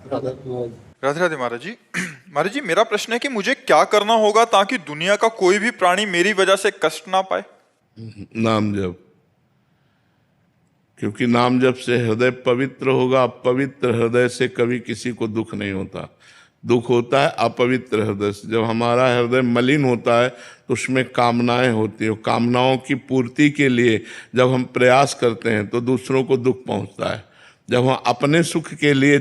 राधे राधे महाराज जी। महाराज जी, मेरा प्रश्न है कि मुझे क्या करना होगा ताकि दुनिया का कोई भी प्राणी मेरी वजह से कष्ट ना पाए। नाम जप। क्योंकि नाम जप से हृदय पवित्र होगा। पवित्र हृदय से कभी किसी को दुख नहीं होता। दुख होता है अपवित्र हृदय से। जब हमारा हृदय मलिन होता है तो उसमें कामनाएं होती है। कामनाओं की पूर्ति के लिए जब हम प्रयास करते हैं तो दूसरों को दुख पहुंचता है। जब हम अपने सुख के लिए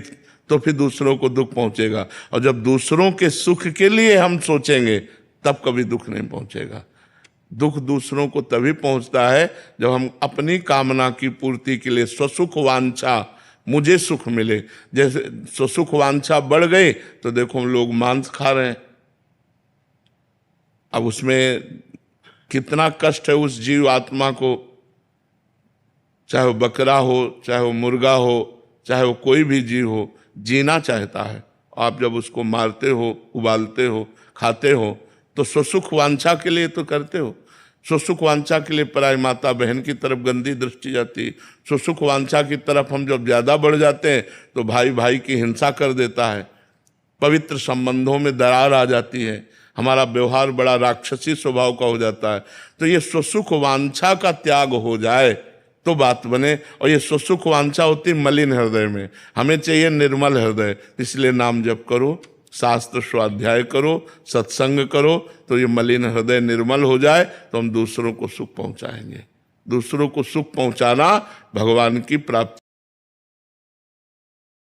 तो फिर दूसरों को दुख पहुंचेगा। और जब दूसरों के सुख के लिए हम सोचेंगे तब कभी दुख नहीं पहुंचेगा। दुख दूसरों को तभी पहुंचता है जब हम अपनी कामना की पूर्ति के लिए स्वसुख वांछा, मुझे सुख मिले, जैसे स्वसुख वांछा बढ़ गई तो देखो हम लोग मांस खा रहे हैं। अब उसमें कितना कष्ट है उस जीव आत्मा को। चाहे वो बकरा हो, चाहे वो मुर्गा हो, चाहे वो कोई भी जीव हो, जीना चाहता है। आप जब उसको मारते हो, उबालते हो, खाते हो तो स्वसुख वांछा के लिए तो करते हो। स्वसुख वांछा के लिए पराई माता बहन की तरफ गंदी दृष्टि जाती है। स्वसुख वांछा की तरफ हम जब ज्यादा बढ़ जाते हैं तो भाई भाई की हिंसा कर देता है। पवित्र संबंधों में दरार आ जाती है। हमारा व्यवहार बड़ा राक्षसी स्वभाव का हो जाता है। तो ये स्वसुख वांछा का त्याग हो जाए तो बात बने। और ये स्वसुख वांछा होती मलिन हृदय में। हमें चाहिए निर्मल हृदय। इसलिए नाम जप करो, शास्त्र स्वाध्याय करो, सत्संग करो, तो ये मलिन हृदय निर्मल हो जाए तो हम दूसरों को सुख पहुंचाएंगे। दूसरों को सुख पहुंचाना भगवान की प्राप्ति।